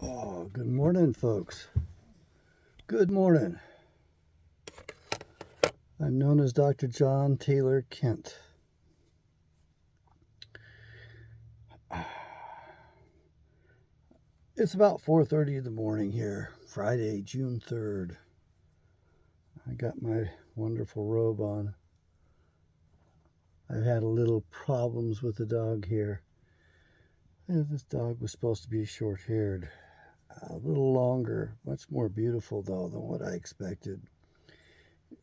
Oh, good morning, folks. Good morning. I'm known as Dr. John Taylor Kent. It's about 4:30 in the morning here, Friday, June 3rd. I got my wonderful robe on. I've had a little problems with the dog here. This dog was supposed to be short-haired, a little longer, much more beautiful though than what I expected.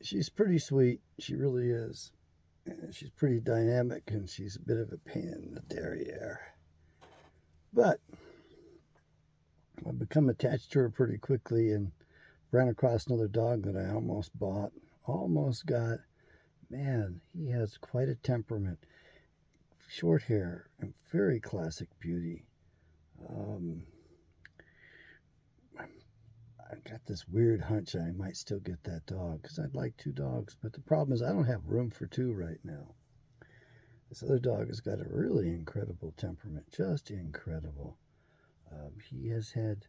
She's pretty sweet, she really is. She's pretty dynamic and she's a bit of a pain in the derriere. But I've become attached to her pretty quickly and ran across another dog that I almost bought, almost got. Man, he has quite a temperament. Short hair and very classic beauty. I got this weird hunch I might still get that dog because I'd like two dogs, but the problem is I don't have room for two right now. This other dog has got a really incredible temperament, just incredible. He has had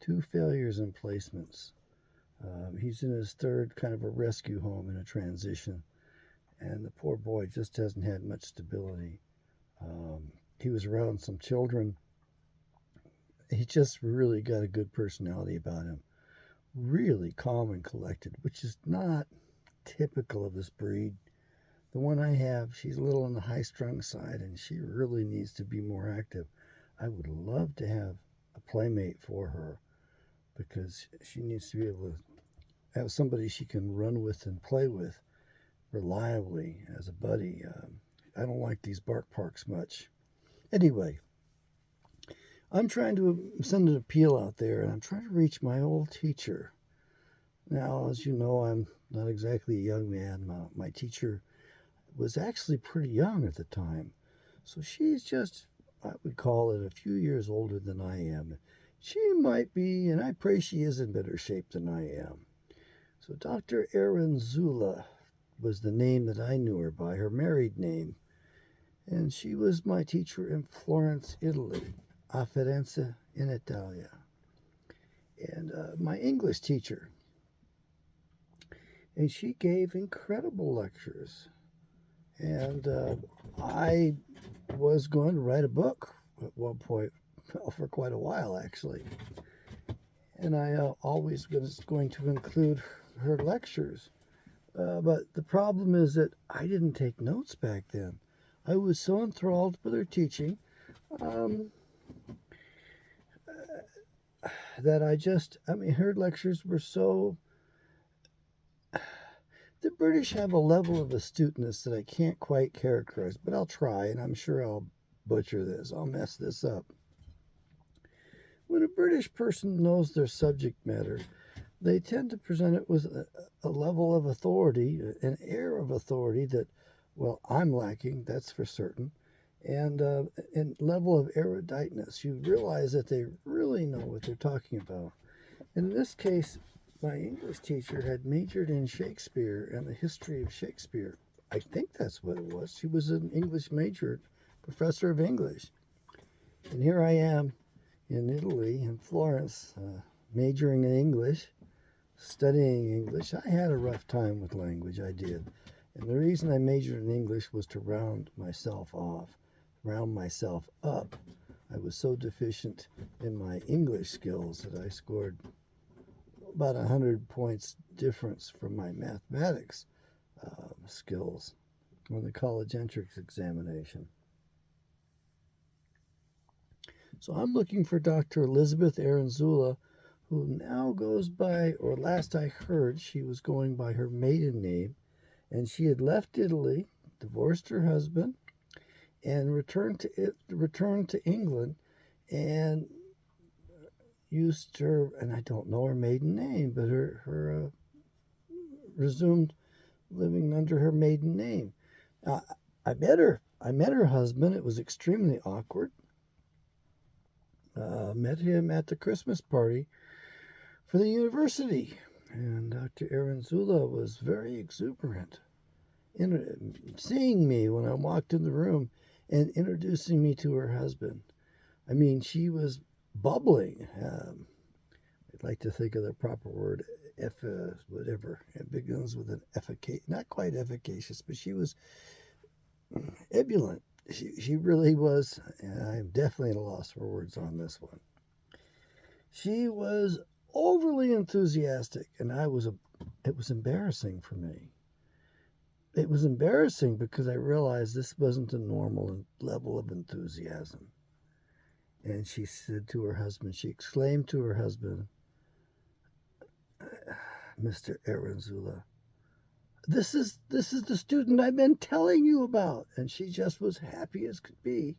2 failures in placements. He's in his third kind of a rescue home in a transition, and the poor boy just hasn't had much stability. He was around some children. He just really got a good personality about him. Really calm and collected, which is not typical of this breed. The one I have, she's a little on the high-strung side, and she really needs to be more active. I would love to have a playmate for her because she needs to be able to have somebody she can run with and play with reliably as a buddy. I don't like these bark parks much. Anyway, I'm trying to send an appeal out there, and I'm trying to reach my old teacher. Now, as you know, I'm not exactly a young man. My teacher was actually pretty young at the time. So she's just, I would call it, a few years older than I am. She might be, and I pray she is in better shape than I am. So Dr. Aranzula was the name that I knew her by, her married name. And she was my teacher in Florence, Italy, a Firenze in Italia. And my English teacher. And she gave incredible lectures. And I was going to write a book at one point, well, for quite a while actually. And I always was going to include her lectures. But the problem is that I didn't take notes back then. I was so enthralled with her teaching that her lectures were so. The British have a level of astuteness that I can't quite characterize, but I'll try, and I'm sure I'll butcher this. I'll mess this up. When a British person knows their subject matter, they tend to present it with a level of authority, an air of authority that, well, I'm lacking, that's for certain, and level of eruditeness. You realize that they really know what they're talking about. In this case, my English teacher had majored in Shakespeare and the history of Shakespeare. I think that's what it was. She was an English major, professor of English. And here I am in Italy, in Florence, majoring in English, studying English. I had a rough time with language, I did. And the reason I majored in English was to round myself off, round myself up. I was so deficient in my English skills that I scored about 100 points difference from my mathematics skills on the college entrance examination. So I'm looking for Dr. Elizabeth Aranzula, who now goes by, or last I heard, she was going by her maiden name, and she had left Italy, divorced her husband, and returned to England, and used her, and I don't know her maiden name, but her resumed living under her maiden name. I met her husband. It was extremely awkward. Met him at the Christmas party for the university, and Dr. Aranzula was very exuberant in seeing me when I walked in the room and introducing me to her husband. I mean, she was bubbling. I'd like to think of the proper word, whatever. It begins with an efficacious, not quite efficacious, but she was ebullient. She really was, and I'm definitely at a loss for words on this one. She was overly enthusiastic, and it was embarrassing for me. It was embarrassing because I realized this wasn't a normal level of enthusiasm. And she said to her husband, she exclaimed to her husband, Mr. Aranzula, this is the student I've been telling you about. And she just was happy as could be.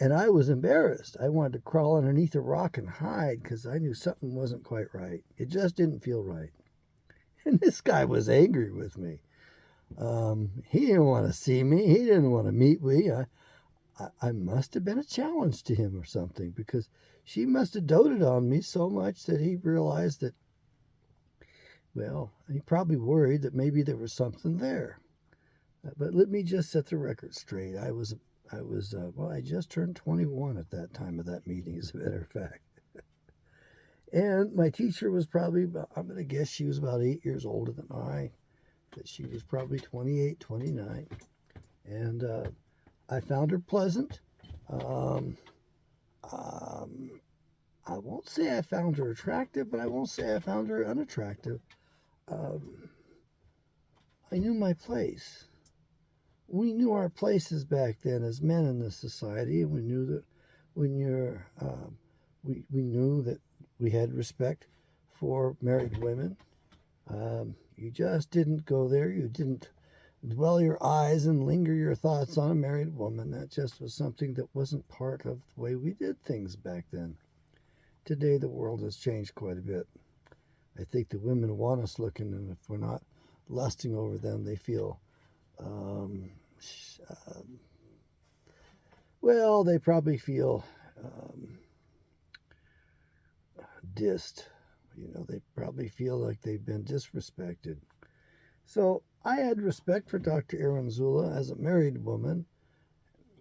And I was embarrassed. I wanted to crawl underneath a rock and hide because I knew something wasn't quite right. It just didn't feel right. And this guy was angry with me. He didn't want to see me. He didn't want to meet me. I must have been a challenge to him or something, because she must have doted on me so much that he realized that, well, he probably worried that maybe there was something there. But let me just set the record straight. I just turned 21 at that time of that meeting, as a matter of fact. And my teacher was probably, I'm going to guess she was about 8 years older than I, that she was probably 28, 29. And I found her pleasant. I won't say I found her attractive, but I won't say I found her unattractive. I knew my place. We knew our places back then as men in this society, and we knew that when we knew that we had respect for married women. You just didn't go there. You didn't dwell your eyes and linger your thoughts on a married woman. That just was something that wasn't part of the way we did things back then. Today, the world has changed quite a bit. I think the women want us looking, and if we're not lusting over them, they feel, well, they probably feel dissed. They probably feel like they've been disrespected. So I had respect for Dr. Aranzula as a married woman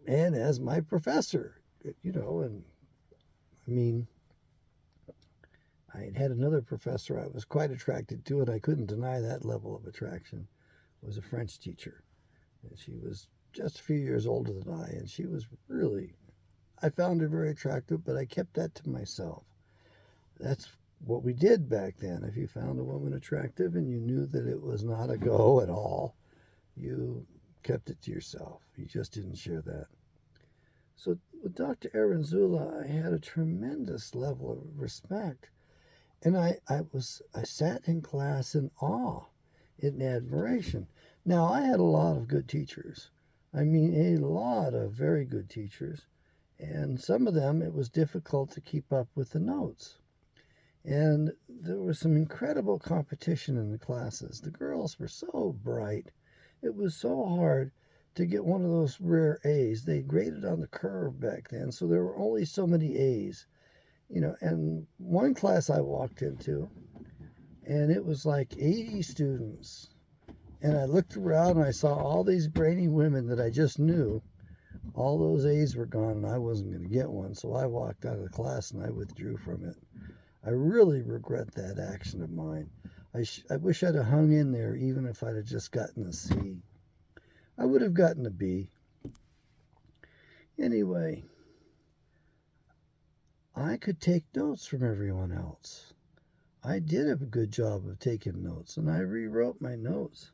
and as my professor, and I mean, I had another professor I was quite attracted to, and I couldn't deny that level of attraction. It was a French teacher, and she was just a few years older than I, and she was really, I found her very attractive, but I kept that to myself. That's what we did back then. If you found a woman attractive and you knew that it was not a go at all, you kept it to yourself. You just didn't share that. So with Dr. Aranzula, I had a tremendous level of respect. And I sat in class in awe, in admiration. Now, I had a lot of good teachers. I mean, a lot of very good teachers. And some of them, it was difficult to keep up with the notes. And there was some incredible competition in the classes. The girls were so bright. It was so hard to get one of those rare A's. They graded on the curve back then, so there were only so many A's. And one class I walked into, and it was like 80 students. And I looked around and I saw all these brainy women that I just knew. All those A's were gone, and I wasn't going to get one, so I walked out of the class and I withdrew from it. I really regret that action of mine. I wish I'd have hung in there, even if I'd have just gotten a C. I would have gotten a B. Anyway, I could take notes from everyone else. I did a good job of taking notes, and I rewrote my notes.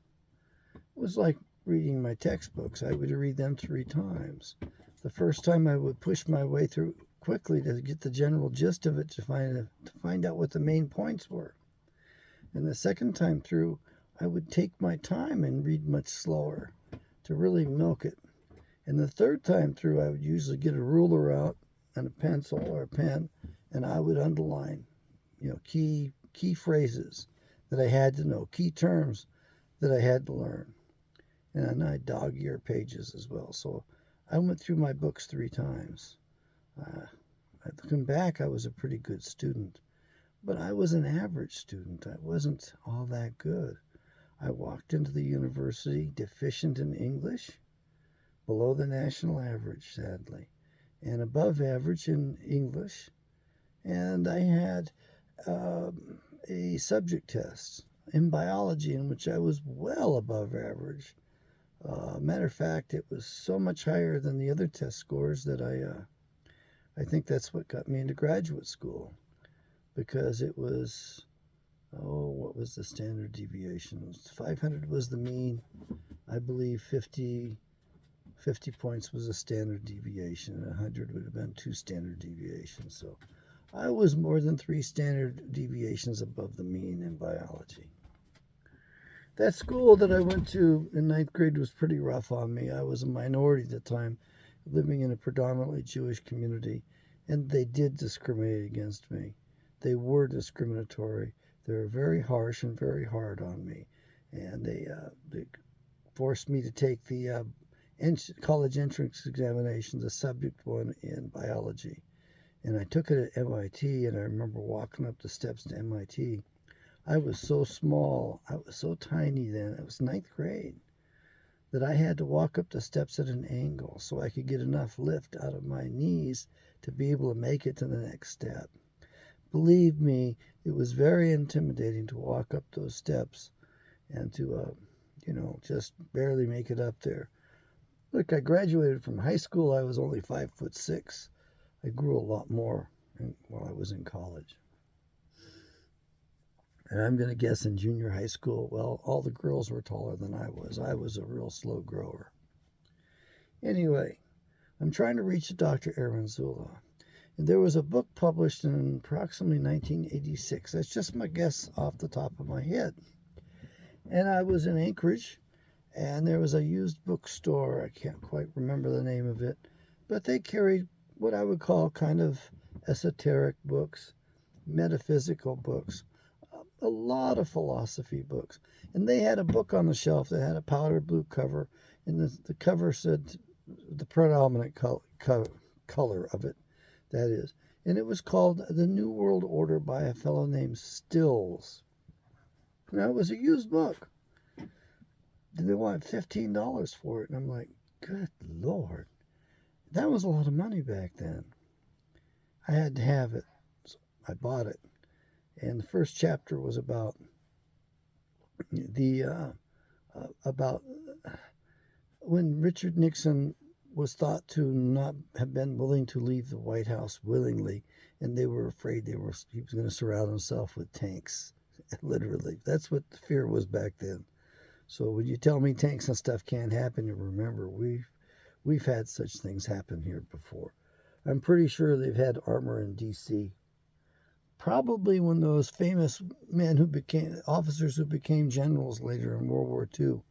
It was like reading my textbooks. I would read them 3 times. The first time I would push my way through quickly to get the general gist of it, to find out what the main points were. And the second time through, I would take my time and read much slower to really milk it. And the third time through, I would usually get a ruler out and a pencil or a pen, and I would underline, key phrases that I had to know, key terms that I had to learn. And I'd dog-ear pages as well. So I went through my books 3 times. Looking back, I was a pretty good student, but I was an average student. I wasn't all that good. I walked into the university deficient in English, below the national average, sadly, and above average in English, and I had a subject test in biology in which I was well above average. Matter of fact, it was so much higher than the other test scores that I think that's what got me into graduate school, because it was, what was the standard deviation? 500 was the mean. I believe 50 points was a standard deviation, and 100 would have been 2 standard deviations. So I was more than 3 standard deviations above the mean in biology. That school that I went to in ninth grade was pretty rough on me. I was a minority at the time, living in a predominantly Jewish community, and they did discriminate against me. They were discriminatory. They were very harsh and very hard on me, and they forced me to take the college entrance examination, the subject one in biology. And I took it at MIT, and I remember walking up the steps to MIT. I was so small, I was so tiny then, it was ninth grade, that I had to walk up the steps at an angle so I could get enough lift out of my knees to be able to make it to the next step. Believe me, it was very intimidating to walk up those steps and to, just barely make it up there. Look, I graduated from high school. I was only 5'6". I grew a lot more while I was in college. And I'm going to guess in junior high school, well, all the girls were taller than I was. I was a real slow grower. Anyway, I'm trying to reach Dr. Aranzula. And there was a book published in approximately 1986. That's just my guess off the top of my head. And I was in Anchorage, and there was a used bookstore. I can't quite remember the name of it, but they carried what I would call kind of esoteric books, metaphysical books, a lot of philosophy books. And they had a book on the shelf that had a powder blue cover, and the cover said the predominant color of it, that is. And it was called The New World Order by a fellow named Stills. Now, it was a used book. They wanted $15 for it. And I'm like, good Lord. That was a lot of money back then. I had to have it. So I bought it. And the first chapter was about about when Richard Nixon was thought to not have been willing to leave the White House willingly, and they were afraid he was going to surround himself with tanks. Literally, that's what the fear was back then. So when you tell me tanks and stuff can't happen, you remember we've had such things happen here before. I'm pretty sure they've had armor in D.C. Probably when those famous men officers who became generals later in World War II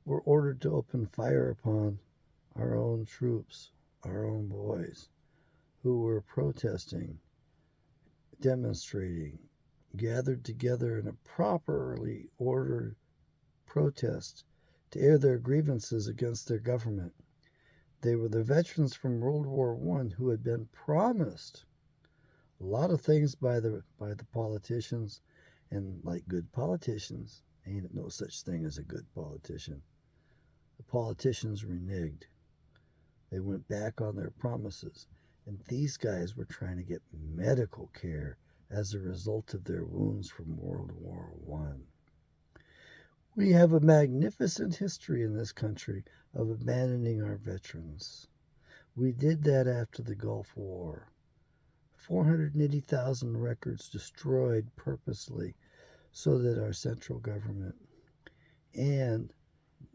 were ordered to open fire upon our own troops, our own boys, who were protesting, demonstrating, gathered together in a properly ordered protest to air their grievances against their government. They were the veterans from World War I who had been promised a lot of things by the politicians, and like good politicians, ain't no such thing as a good politician. The politicians reneged. They went back on their promises, and these guys were trying to get medical care as a result of their wounds from World War I. We have a magnificent history in this country of abandoning our veterans. We did that after the Gulf War. 480,000 records destroyed purposely so that our central government and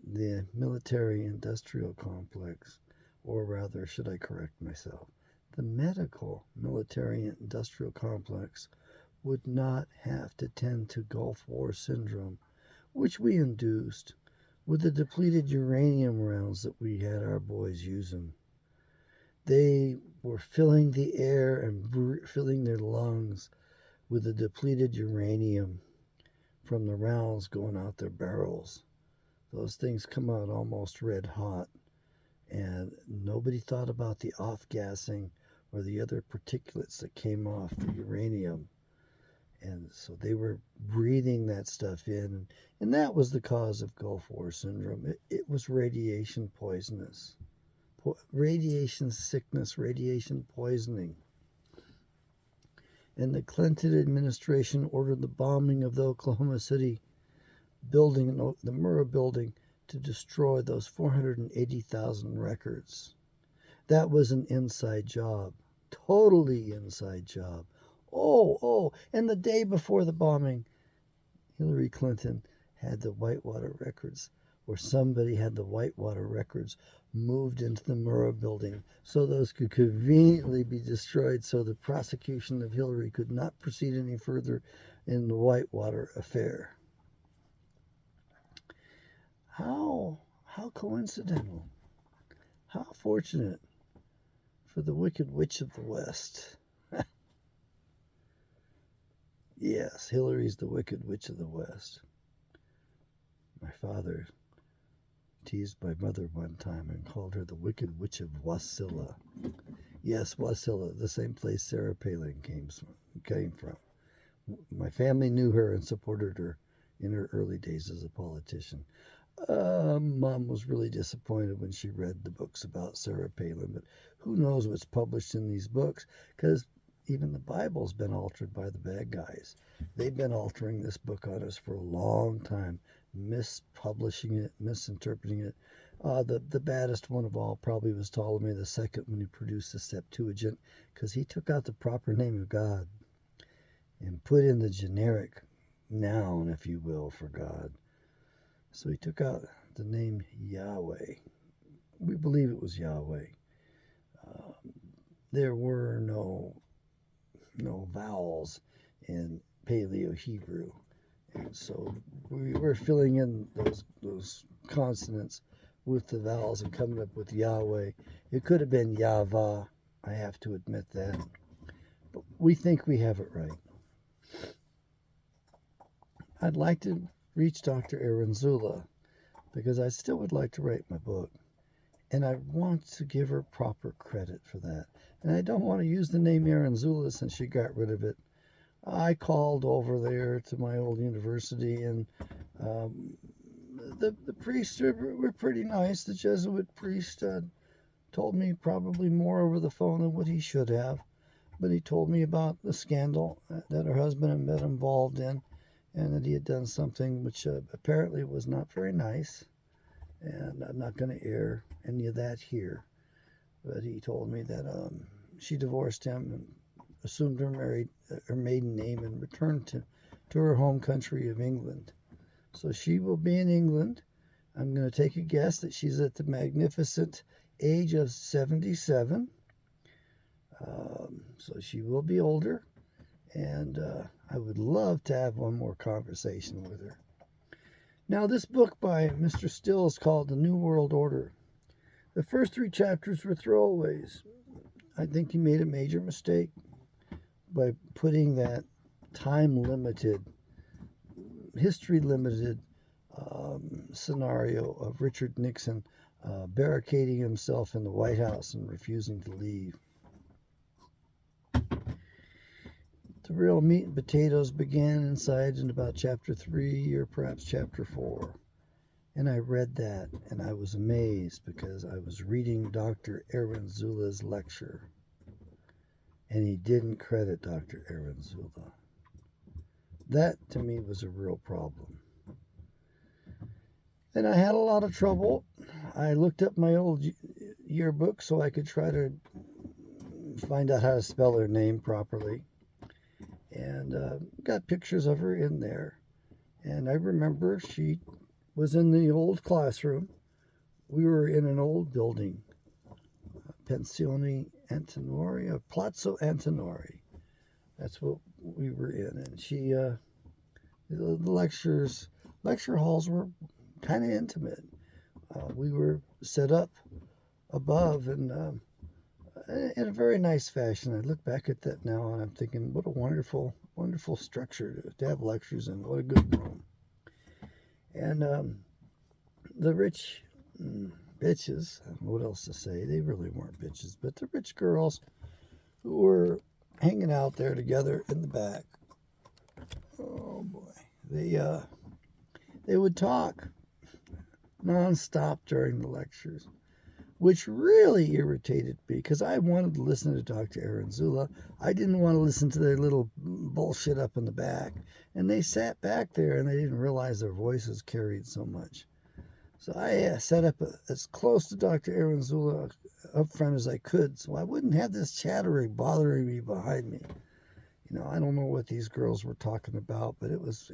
the military-industrial complex, or rather, should I correct myself, the medical military-industrial complex would not have to tend to Gulf War syndrome, which we induced with the depleted uranium rounds that we had our boys using. They were filling the air and filling their lungs with the depleted uranium from the rounds going out their barrels. Those things come out almost red hot, and nobody thought about the off-gassing or the other particulates that came off the uranium. And so they were breathing that stuff in, and that was the cause of Gulf War syndrome. It was radiation poisonous. Radiation sickness, radiation poisoning. and the Clinton administration ordered the bombing of the Oklahoma City building, the Murrah building, to destroy those 480,000 records. That was an inside job, totally inside job. And the day before the bombing, Hillary Clinton had the Whitewater records, or somebody had the Whitewater records moved into the Murrah building so those could conveniently be destroyed so the prosecution of Hillary could not proceed any further in the Whitewater affair. How coincidental. How fortunate for the Wicked Witch of the West. Yes, Hillary's the Wicked Witch of the West. My father teased my mother one time and called her the Wicked Witch of Wasilla. Yes, Wasilla, the same place Sarah Palin came from. My family knew her and supported her in her early days as a politician. Mom was really disappointed when she read the books about Sarah Palin, but who knows what's published in these books, because even the Bible's been altered by the bad guys. They've been altering this book on us for a long time, mispublishing it, misinterpreting it. The baddest one of all probably was Ptolemy II when he produced the Septuagint, because he took out the proper name of God and put in the generic noun, if you will, for God. So he took out the name Yahweh. We believe it was Yahweh. There were no vowels in Paleo-Hebrew. And so we were filling in those consonants with the vowels and coming up with Yahweh. It could have been Yahweh, I have to admit that. But we think we have it right. I'd like to reach Dr. Aranzula because I still would like to write my book. And I want to give her proper credit for that. And I don't want to use the name Aranzula since she got rid of it. I called over there to my old university, and the priests were pretty nice. The Jesuit priest told me probably more over the phone than what he should have. But he told me about the scandal that her husband had been involved in, and that he had done something which apparently was not very nice. And I'm not going to air any of that here. But he told me that she divorced him and assumed her maiden name and returned to her home country of England. So she will be in England. I'm going to take a guess that she's at the magnificent age of 77. So she will be older. And I would love to have one more conversation with her. Now, this book by Mr. Still is called The New World Order. The first 3 chapters were throwaways. I think he made a major mistake by putting that time-limited, history-limited scenario of Richard Nixon barricading himself in the White House and refusing to leave. The real meat and potatoes began inside in about chapter 3 or perhaps chapter 4. And I read that and I was amazed because I was reading Dr. Aranzula's lecture. And he didn't credit Dr. Aranzula. That to me was a real problem. And I had a lot of trouble. I looked up my old yearbook so I could try to find out how to spell her name properly. And got pictures of her in there. And I remember she was in the old classroom. We were in an old building, Pensione Antinori, or Palazzo Antinori. That's what we were in. And she, the lecture halls were kind of intimate. We were set up above and in a very nice fashion. I look back at that now and I'm thinking, what a wonderful, wonderful structure to have lectures in. What a good room. And the rich bitches, what else to say? They really weren't bitches, but the rich girls who were hanging out there together in the back, oh boy, they would talk nonstop during the lectures. which really irritated me because I wanted to listen to Dr. Aranzula. I didn't want to listen to their little bullshit up in the back. And they sat back there and they didn't realize their voices carried so much. So I set up as close to Dr. Aranzula up front as I could so I wouldn't have this chattering bothering me behind me. I don't know what these girls were talking about, but it was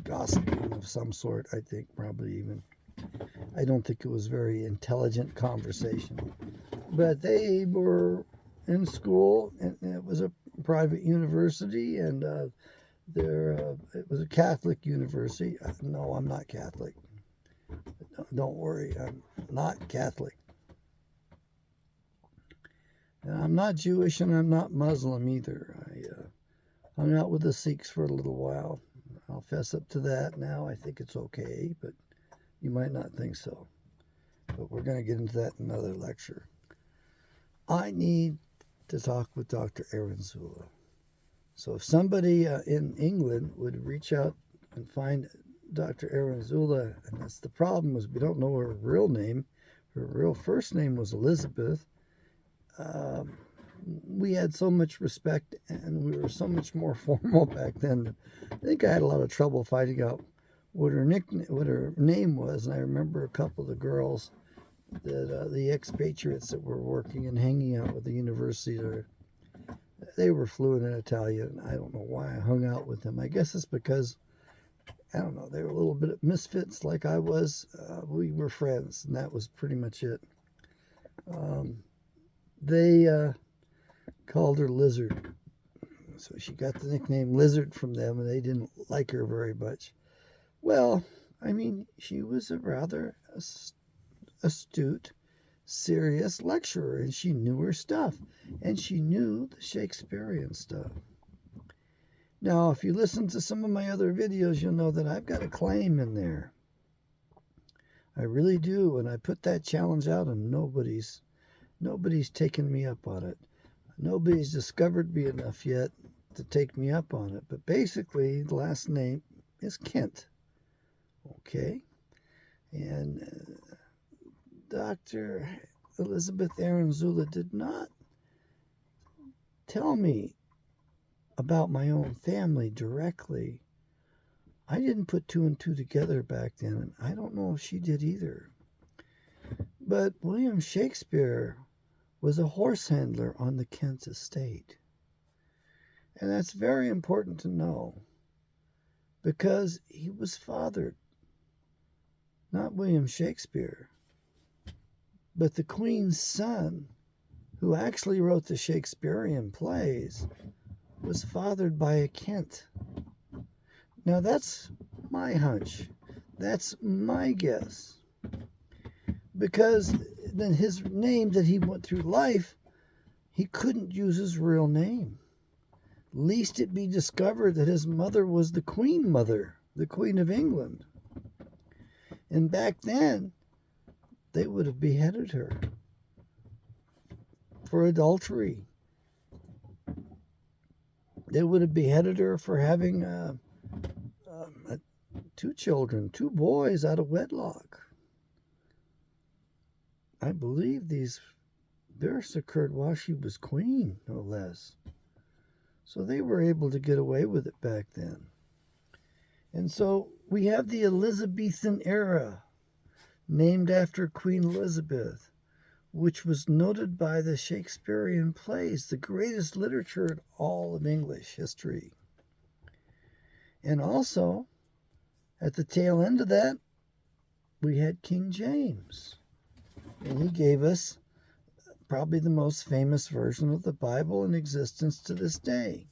gossiping of some sort, I think, probably even. I don't think it was very intelligent conversation. But they were in school, and it was a private university, and it was a Catholic university. No, I'm not Catholic. Don't worry, I'm not Catholic. And I'm not Jewish, and I'm not Muslim either. I hung out with the Sikhs for a little while. I'll fess up to that now. I think it's okay, but you might not think so. But we're going to get into that in another lecture. I need to talk with Dr. Aranzula. So if somebody in England would reach out and find Dr. Aranzula, and that's the problem, is we don't know her real name. Her real first name was Elizabeth. We had so much respect, and we were so much more formal back then. I think I had a lot of trouble finding out what her name was, and I remember a couple of the girls that the expatriates that were working and hanging out with the university, they were fluent in Italian. I don't know why I hung out with them. I guess it's because, I don't know, they were a little bit of misfits like I was. We were friends, and that was pretty much it. They called her Lizard. So she got the nickname Lizard from them, and they didn't like her very much. Well, I mean, she was a rather astute, serious lecturer, and she knew her stuff, and she knew the Shakespearean stuff. Now, if you listen to some of my other videos, you'll know that I've got a claim in there. I really do, and I put that challenge out, and nobody's taken me up on it. Nobody's discovered me enough yet to take me up on it. But basically, the last name is Kent. Okay? And Dr. Elizabeth Aranzula did not tell me about my own family directly. I didn't put two and two together back then, and I don't know if she did either. But William Shakespeare was a horse handler on the Kent estate. And that's very important to know, because he was fathered, not William Shakespeare, but the Queen's son, who actually wrote the Shakespearean plays, was fathered by a Kent. Now that's my hunch. That's my guess. Because then his name that he went through life, he couldn't use his real name. Lest it be discovered that his mother was the Queen Mother, the Queen of England. And back then, they would have beheaded her for adultery. They would have beheaded her for having two children, two boys out of wedlock. I believe these births occurred while she was queen, no less. So they were able to get away with it back then. And so we have the Elizabethan era, named after Queen Elizabeth, which was noted by the Shakespearean plays, the greatest literature in all of English history. And also, at the tail end of that, we had King James. And he gave us probably the most famous version of the Bible in existence to this day,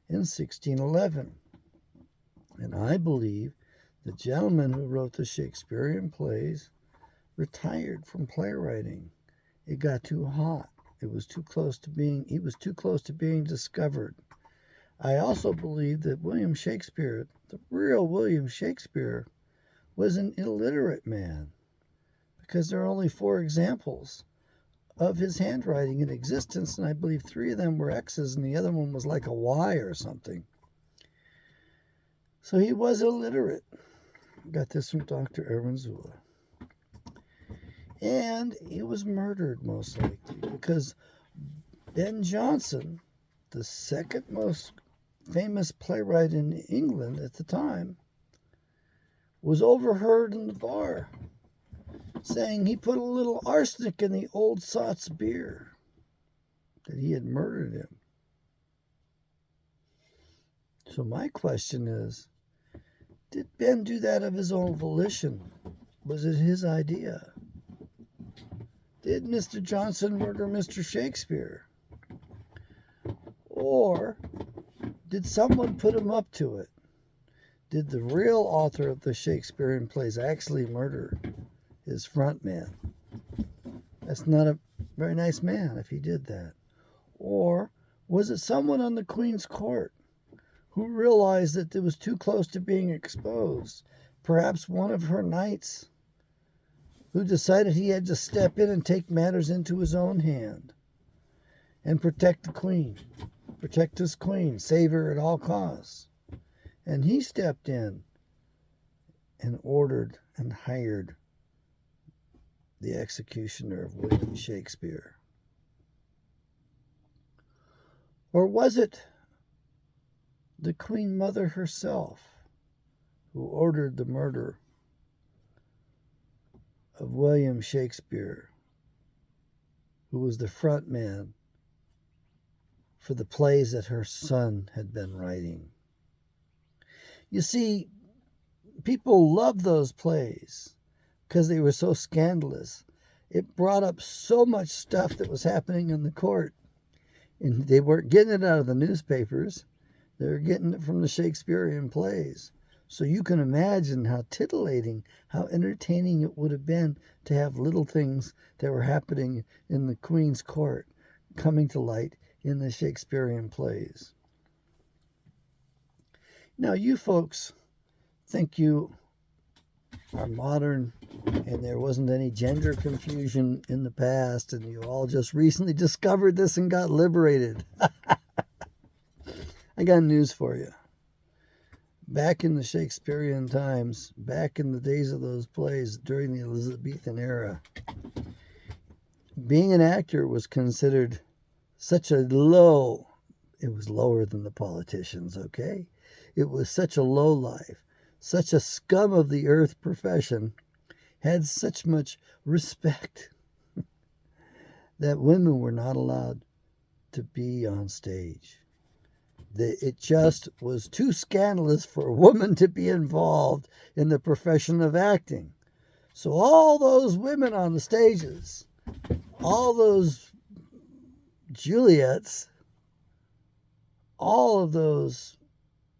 in 1611. And I believe the gentleman who wrote the Shakespearean plays retired from playwriting. It got too hot. He was too close to being discovered. I also believe that William Shakespeare, the real William Shakespeare, was an illiterate man, because there are only 4 examples of his handwriting in existence, and I believe 3 of them were X's, and the other one was like a Y or something. So he was illiterate. Got this from Dr. Aranzula. And he was murdered, most likely, because Ben Jonson, the second most famous playwright in England at the time, was overheard in the bar saying he put a little arsenic in the old sot's beer, that he had murdered him. So my question is, did Ben do that of his own volition? Was it his idea? Did Mr. Jonson murder Mr. Shakespeare? Or did someone put him up to it? Did the real author of the Shakespearean plays actually murder his front man? That's not a very nice man if he did that. Or was it someone on the Queen's court who realized that it was too close to being exposed? Perhaps one of her knights who decided he had to step in and take matters into his own hand and protect the Queen, protect his Queen, save her at all costs. And he stepped in and ordered and hired the executioner of William Shakespeare. Or was it the Queen Mother herself who ordered the murder of William Shakespeare, who was the front man for the plays that her son had been writing? You see, people loved those plays because they were so scandalous. It brought up so much stuff that was happening in the court. And they weren't getting it out of the newspapers. They were getting it from the Shakespearean plays. So you can imagine how titillating, how entertaining it would have been to have little things that were happening in the Queen's court coming to light in the Shakespearean plays. Now, you folks think you are modern and there wasn't any gender confusion in the past and you all just recently discovered this and got liberated. I got news for you. Back in the Shakespearean times, back in the days of those plays during the Elizabethan era, being an actor was considered such a low, it was lower than the politicians, okay? It was such a low life, such a scum of the earth profession, had such much respect that women were not allowed to be on stage. It just was too scandalous for a woman to be involved in the profession of acting. So all those women on the stages, all those Juliets, all of those,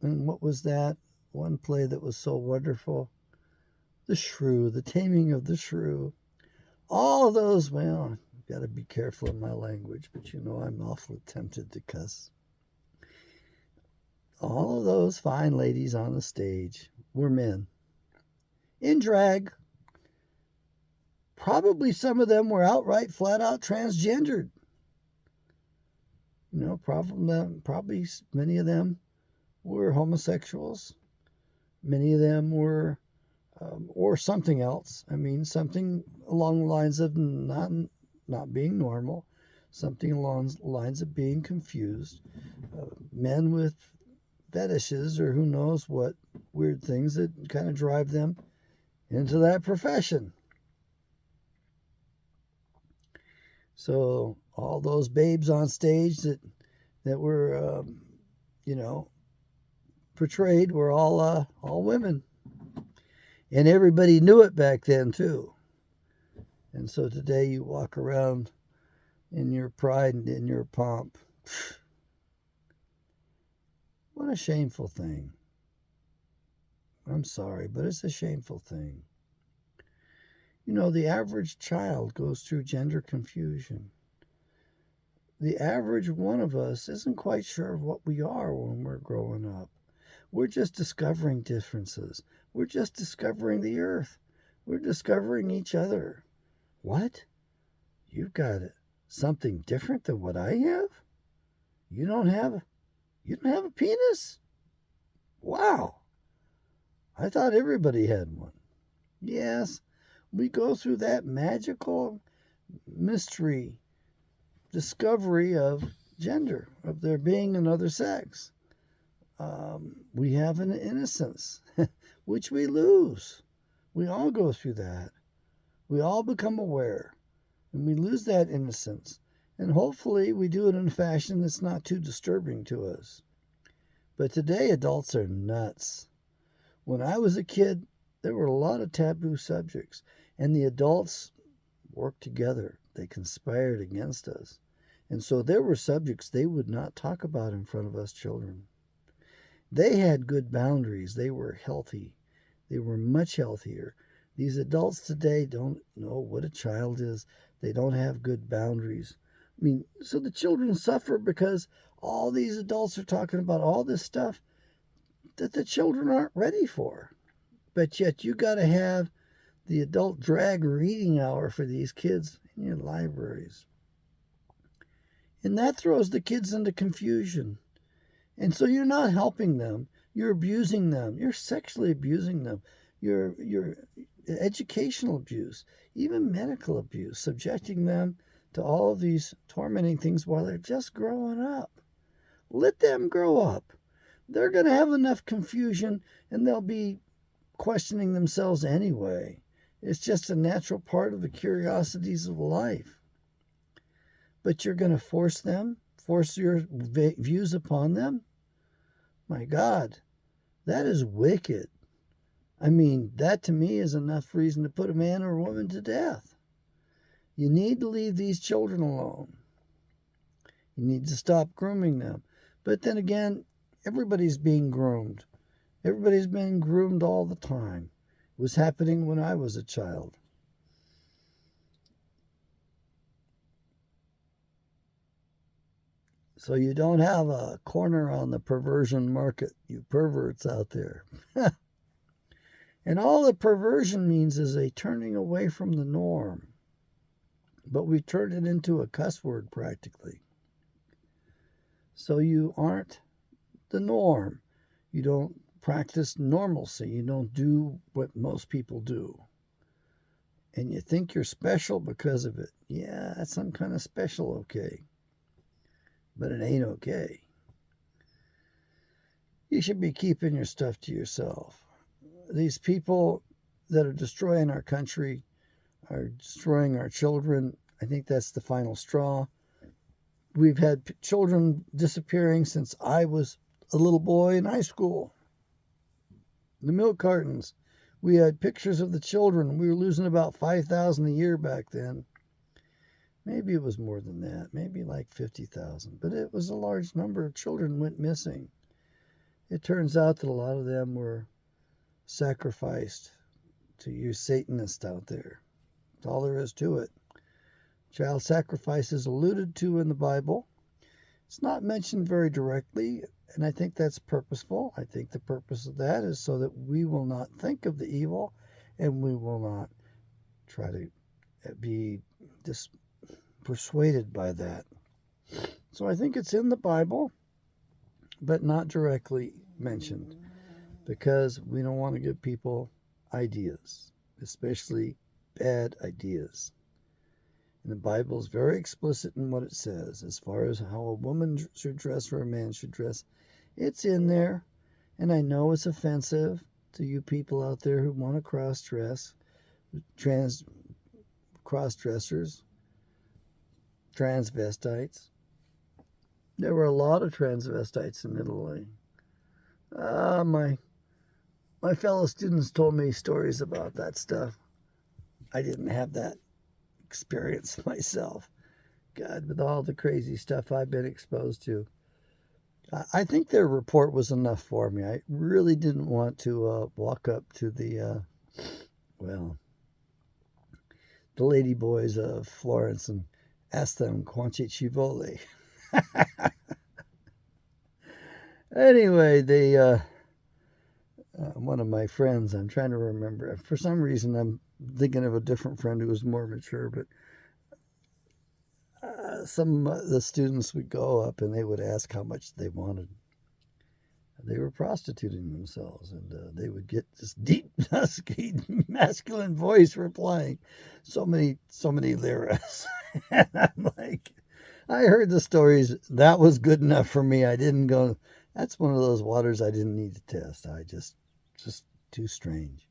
and what was that one play that was so wonderful? The Shrew, The Taming of the Shrew. All of those, well, I've got to be careful in my language, but you know I'm awfully tempted to cuss. All of those fine ladies on the stage were men. In drag. Probably some of them were outright, flat out transgendered. You know, probably many of them were homosexuals. Many of them were, or something else. I mean, something along the lines of not being normal, something along the lines of being confused. Men with fetishes or who knows what weird things that kind of drive them into that profession. So all those babes on stage that were, portrayed were all women. And everybody knew it back then, too. And so today you walk around in your pride and in your pomp. What a shameful thing. I'm sorry, but it's a shameful thing. You know, the average child goes through gender confusion. The average one of us isn't quite sure of what we are when we're growing up. We're just discovering differences. We're just discovering the earth. We're discovering each other. What? You've got something different than what I have? You don't have a penis? Wow. I thought everybody had one. Yes, We go through that magical mystery discovery of gender, of there being another sex. We have an innocence, which we lose. We all go through that. We all become aware, and we lose that innocence. And hopefully, we do it in a fashion that's not too disturbing to us. But today, adults are nuts. When I was a kid, there were a lot of taboo subjects, and the adults worked together. They conspired against us. And so there were subjects they would not talk about in front of us children. They had good boundaries. They were healthy. They were much healthier. These adults today don't know what a child is. They don't have good boundaries. I mean, so the children suffer because all these adults are talking about all this stuff that the children aren't ready for. But yet you got to have the adult drag reading hour for these kids in your libraries. And that throws the kids into confusion. And so you're not helping them. You're abusing them. You're sexually abusing them. You're educational abuse, even medical abuse, subjecting them to all of these tormenting things while they're just growing up. Let them grow up. They're going to have enough confusion and they'll be questioning themselves anyway. It's just a natural part of the curiosities of life. But you're going to force your views upon them? My God, that is wicked. I mean, that to me is enough reason to put a man or a woman to death. You need to leave these children alone. You need to stop grooming them. But then again, everybody's being groomed. Everybody's being groomed all the time. It was happening when I was a child. So you don't have a corner on the perversion market, you perverts out there. And all that perversion means is a turning away from the norm. But we turned it into a cuss word practically. So you aren't the norm. You don't practice normalcy. You don't do what most people do. And you think you're special because of it. Yeah, that's some kind of special okay. But it ain't okay. You should be keeping your stuff to yourself. These people that are destroying our country are destroying our children. I think that's the final straw. We've had children disappearing since I was a little boy in high school. The milk cartons. We had pictures of the children. We were losing about 5,000 a year back then. Maybe it was more than that, maybe like 50,000, but it was a large number of children went missing. It turns out that a lot of them were sacrificed to you Satanists out there. That's all there is to it. Child sacrifice is alluded to in the Bible. It's not mentioned very directly, and I think that's purposeful. I think the purpose of that is so that we will not think of the evil and we will not try to be persuaded by that. So I think it's in the Bible, but not directly mentioned, because we don't want to give people ideas, especially bad ideas. And the Bible is very explicit in what it says as far as how a woman should dress or a man should dress. It's in there, and I know it's offensive to you people out there who want to cross-dress, cross-dressers, transvestites. There were a lot of transvestites in Italy. My fellow students told me stories about that stuff. I didn't have that experience myself. God, with all the crazy stuff I've been exposed to. I think their report was enough for me. I really didn't want to walk up to the lady boys of Florence and ask them quanti ci vuole. Anyway, one of my friends, I'm trying to remember. For some reason, I'm thinking of a different friend who was more mature, but some of the students would go up and they would ask how much they wanted. They were prostituting themselves, and they would get this deep, husky, masculine voice replying, so many liras. And I'm like, I heard the stories. That was good enough for me. I didn't go. That's one of those waters I didn't need to test. I just too strange.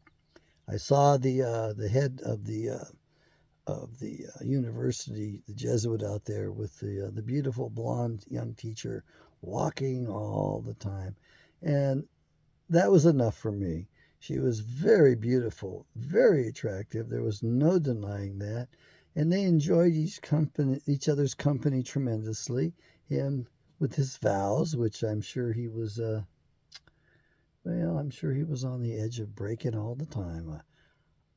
I saw the head of the university, the Jesuit out there with the beautiful blonde young teacher walking all the time, and that was enough for me. She was very beautiful, very attractive. There was no denying that, and they enjoyed each other's company tremendously. Him with his vows, which I'm sure he was. I'm sure he was on the edge of breaking all the time.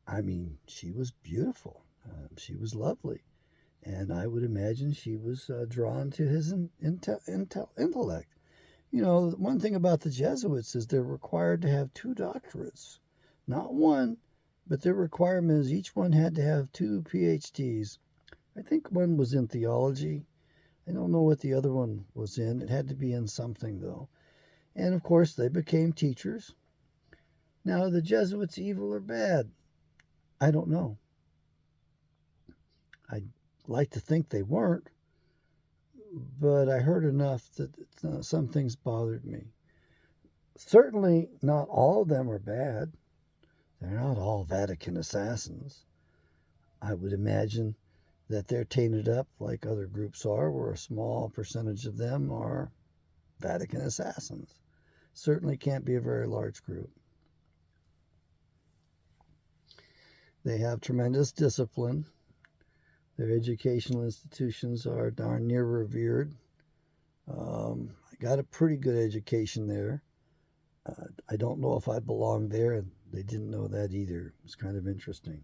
I mean, she was beautiful. She was lovely. And I would imagine she was drawn to his intellect. You know, one thing about the Jesuits is they're required to have 2 doctorates. Not one, but their requirement is each one had to have 2 PhDs. I think one was in theology. I don't know what the other one was in. It had to be in something, though. And of course, they became teachers. Now, are the Jesuits evil or bad? I don't know. I'd like to think they weren't, but I heard enough that some things bothered me. Certainly, not all of them are bad. They're not all Vatican assassins. I would imagine that they're tainted up like other groups are, where a small percentage of them are Vatican assassins. Certainly can't be a very large group. They have tremendous discipline. Their educational institutions are darn near revered. I got a pretty good education there. I don't know if I belong there, and they didn't know that either. It was kind of interesting.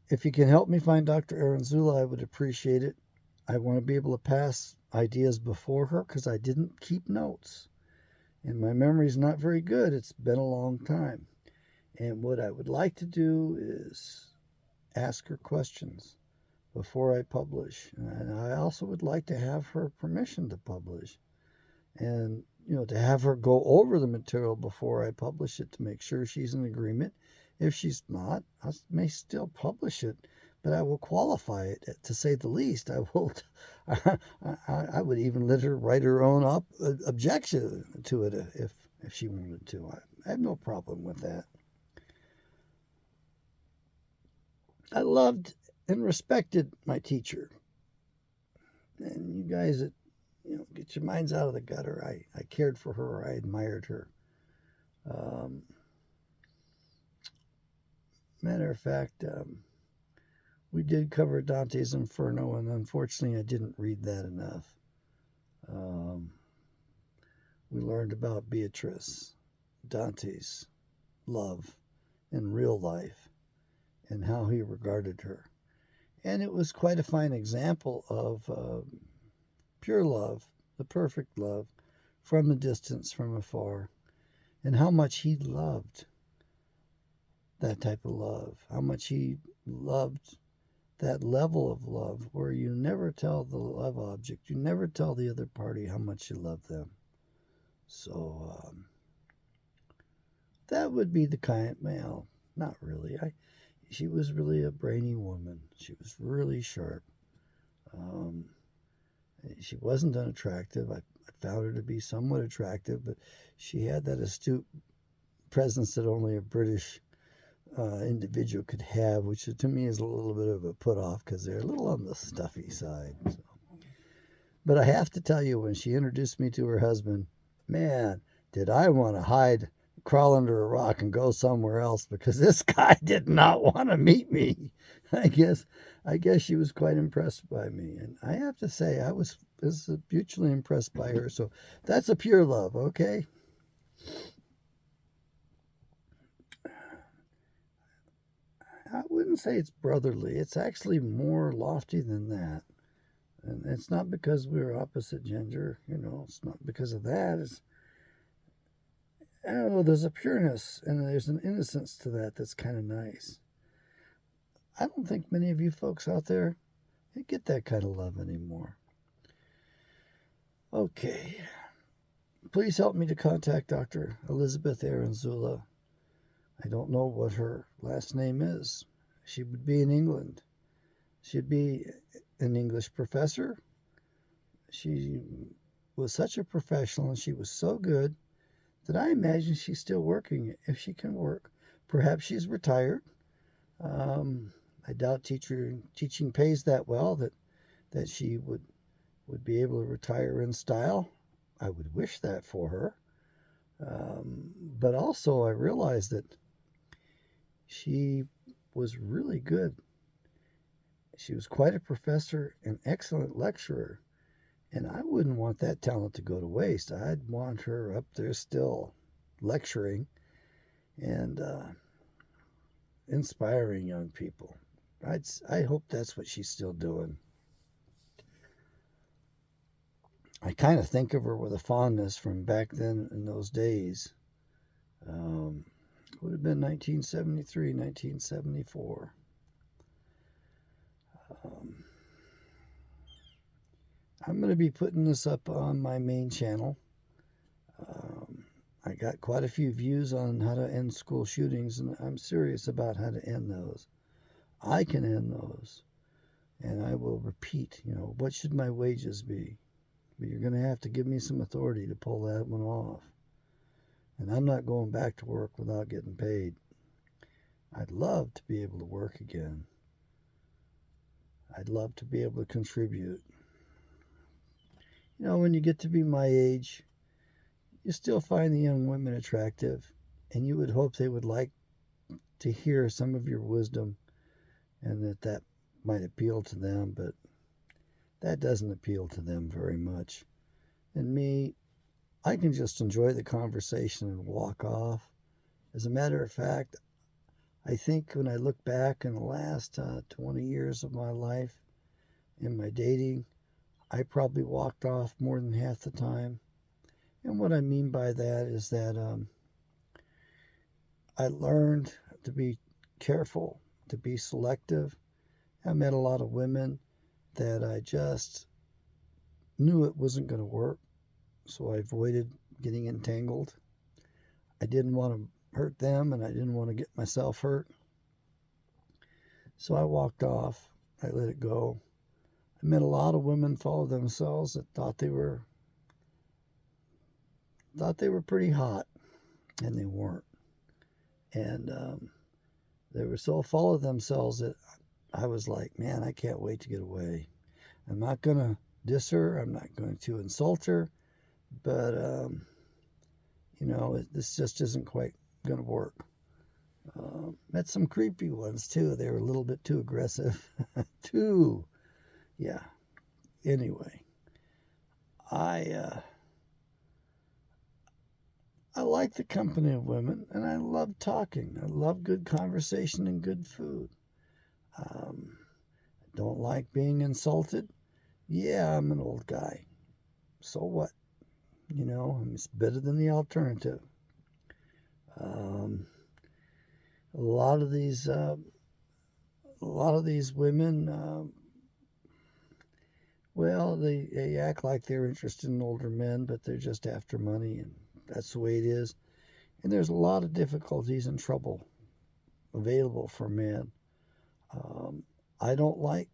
If you can help me find Dr. Aranzula, I would appreciate it. I want to be able to pass ideas before her because I didn't keep notes. And my memory's not very good. It's been a long time. And what I would like to do is ask her questions before I publish. And I also would like to have her permission to publish. And, to have her go over the material before I publish it to make sure she's in agreement. If she's not, I may still publish it, but I will qualify it, to say the least. I will. I would even let her write her own objection to it if she wanted to. I have no problem with that. I loved and respected my teacher. And you guys that, get your minds out of the gutter. I cared for her. I admired her. Matter of fact, we did cover Dante's Inferno, and unfortunately I didn't read that enough. We learned about Beatrice, Dante's love in real life, and how he regarded her. And it was quite a fine example of pure love, the perfect love, from a distance, from afar, and how much he loved that type of love, how much he loved that level of love where you never tell the love object, you never tell the other party how much you love them. So that would be the kind, well, not really. She was really a brainy woman. She was really sharp. She wasn't unattractive. I found her to be somewhat attractive, but she had that astute presence that only a British individual could have, which to me is a little bit of a put off because they're a little on the stuffy side. So. But I have to tell you, when she introduced me to her husband, man, did I want to crawl under a rock and go somewhere else, because this guy did not want to meet me. I guess she was quite impressed by me, and I have to say I was mutually impressed by her. So that's a pure love, okay? I wouldn't say it's brotherly. It's actually more lofty than that. And it's not because we're opposite gender, it's not because of that. I don't know, there's a pureness and there's an innocence to that that's kind of nice. I don't think many of you folks out there get that kind of love anymore. Okay. Please help me to contact Dr. Elizabeth Aranzula. I don't know what her last name is. She would be in England. She'd be an English professor. She was such a professional and she was so good that I imagine she's still working if she can work. Perhaps she's retired. I doubt teaching pays that well that she would be able to retire in style. I would wish that for her. But also, I realized that she was really good. She was quite a professor, an excellent lecturer, and I wouldn't want that talent to go to waste. I'd want her up there still lecturing and inspiring young people. I hope that's what she's still doing. I kind of think of her with a fondness from back then in those days. It would have been 1973, 1974. I'm going to be putting this up on my main channel. I got quite a few views on how to end school shootings, and I'm serious about how to end those. I can end those. And I will repeat, what should my wages be? But you're going to have to give me some authority to pull that one off. And I'm not going back to work without getting paid. I'd love to be able to work again. I'd love to be able to contribute. When you get to be my age, you still find the young women attractive, and you would hope they would like to hear some of your wisdom and that might appeal to them, but that doesn't appeal to them very much. And me, I can just enjoy the conversation and walk off. As a matter of fact, I think when I look back in the last 20 years of my life in my dating, I probably walked off more than half the time. And what I mean by that is that I learned to be careful, to be selective. I met a lot of women that I just knew it wasn't going to work, so I avoided getting entangled. I didn't want to hurt them, and I didn't want to get myself hurt. So I walked off. I let it go. I met a lot of women follow themselves that thought they were pretty hot, and they weren't. And they were so full of themselves that I was like, man, I can't wait to get away. I'm not going to diss her. I'm not going to insult her. But, this just isn't quite going to work. Met some creepy ones, too. They were a little bit too aggressive. Yeah. Anyway, I like the company of women, and I love talking. I love good conversation and good food. I don't like being insulted. Yeah, I'm an old guy. So what? It's better than the alternative. A lot of these women, they act like they're interested in older men, but they're just after money, and that's the way it is. And there's a lot of difficulties and trouble available for men. I don't like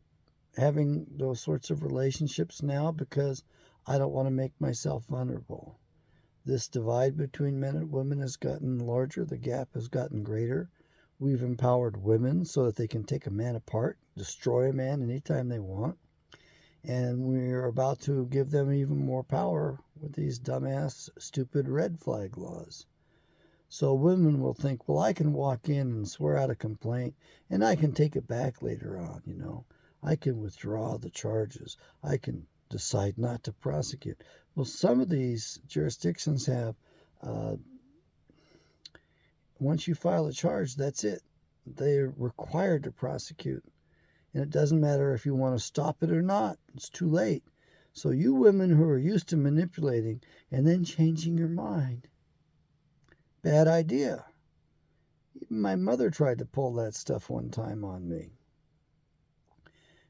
having those sorts of relationships now because I don't want to make myself vulnerable. This divide between men and women has gotten larger. The gap has gotten greater. We've empowered women so that they can take a man apart, destroy a man anytime they want. And we're about to give them even more power with these dumbass, stupid red flag laws. So women will think, well, I can walk in and swear out a complaint, and I can take it back later on, I can withdraw the charges. I can decide not to prosecute. Well, some of these jurisdictions have, once you file a charge, that's it. They're required to prosecute. And it doesn't matter if you want to stop it or not. It's too late. So you women who are used to manipulating and then changing your mind, bad idea. Even my mother tried to pull that stuff one time on me.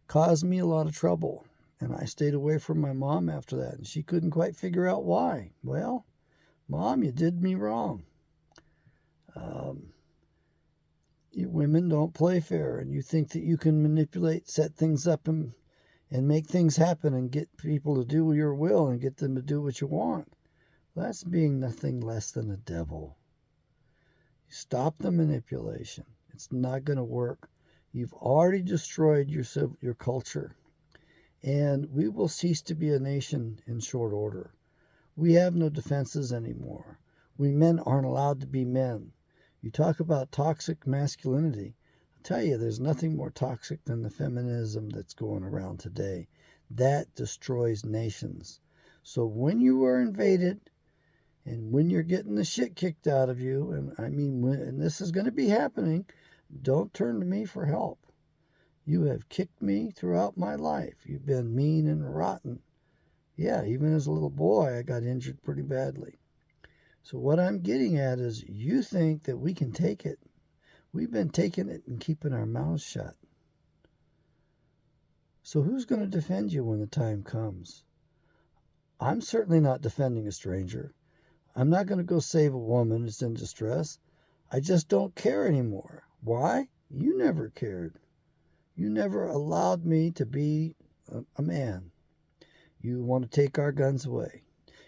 Caused me a lot of trouble. And I stayed away from my mom after that. And she couldn't quite figure out why. Well, Mom, you did me wrong. You women don't play fair, and you think that you can manipulate, set things up, and make things happen and get people to do your will and get them to do what you want. That's being nothing less than a devil. Stop the manipulation. It's not going to work. You've already destroyed your culture, and we will cease to be a nation in short order. We have no defenses anymore. We men aren't allowed to be men. You talk about toxic masculinity. I'll tell you, there's nothing more toxic than the feminism that's going around today. That destroys nations. So when you are invaded and when you're getting the shit kicked out of you, and this is going to be happening, don't turn to me for help. You have kicked me throughout my life. You've been mean and rotten. Yeah, even as a little boy, I got injured pretty badly. So what I'm getting at is you think that we can take it. We've been taking it and keeping our mouths shut. So who's going to defend you when the time comes? I'm certainly not defending a stranger. I'm not going to go save a woman that's in distress. I just don't care anymore. Why? You never cared. You never allowed me to be a man. You want to take our guns away.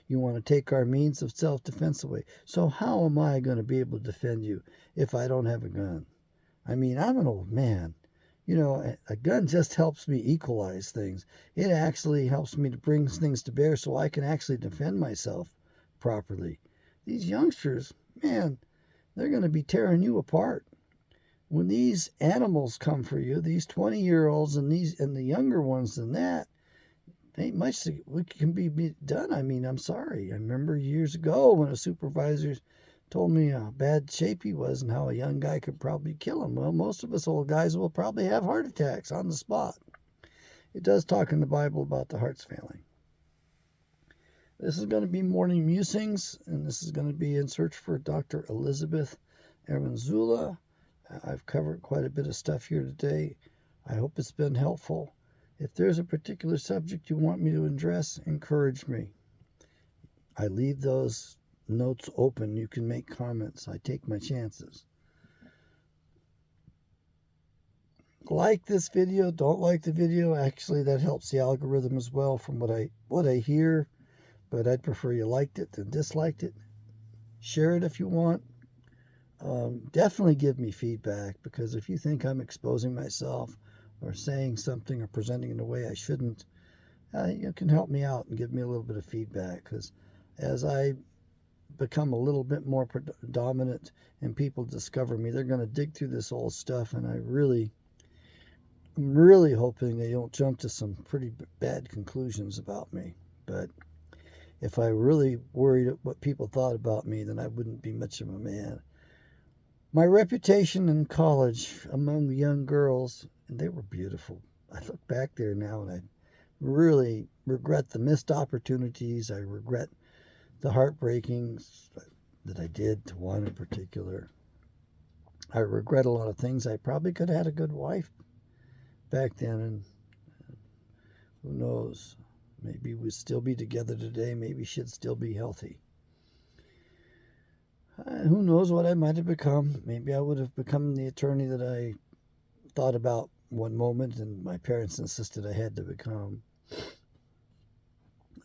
You want to take our means of self-defense away. So how am I going to be able to defend you if I don't have a gun? I'm an old man. A gun just helps me equalize things. It actually helps me to bring things to bear so I can actually defend myself properly. These youngsters, man, they're going to be tearing you apart. When these animals come for you, these 20-year-olds and the younger ones than that, ain't much that can be done. I'm sorry. I remember years ago when a supervisor told me how bad shape he was and how a young guy could probably kill him. Well, most of us old guys will probably have heart attacks on the spot. It does talk in the Bible about the hearts failing. This is going to be Morning Musings, and this is going to be in search for Dr. Elizabeth Aranzula. I've covered quite a bit of stuff here today. I hope it's been helpful. If there's a particular subject you want me to address, encourage me. I leave those notes open. You can make comments. I take my chances. Like this video, don't like the video. Actually, that helps the algorithm as well from what I hear, but I'd prefer you liked it than disliked it. Share it if you want. Definitely give me feedback, because if you think I'm exposing myself or saying something or presenting in a way I shouldn't, you can help me out and give me a little bit of feedback, because as I become a little bit more dominant and people discover me, they're going to dig through this old stuff, and I'm really hoping they don't jump to some pretty bad conclusions about me. But if I really worried what people thought about me, then I wouldn't be much of a man. My reputation in college among the young girls, and they were beautiful. I look back there now and I really regret the missed opportunities. I regret the heartbreakings that I did to one in particular. I regret a lot of things. I probably could have had a good wife back then, and who knows? Maybe we'd still be together today. Maybe she'd still be healthy. Who knows what I might have become? Maybe I would have become the attorney that I thought about one moment and my parents insisted I had to become.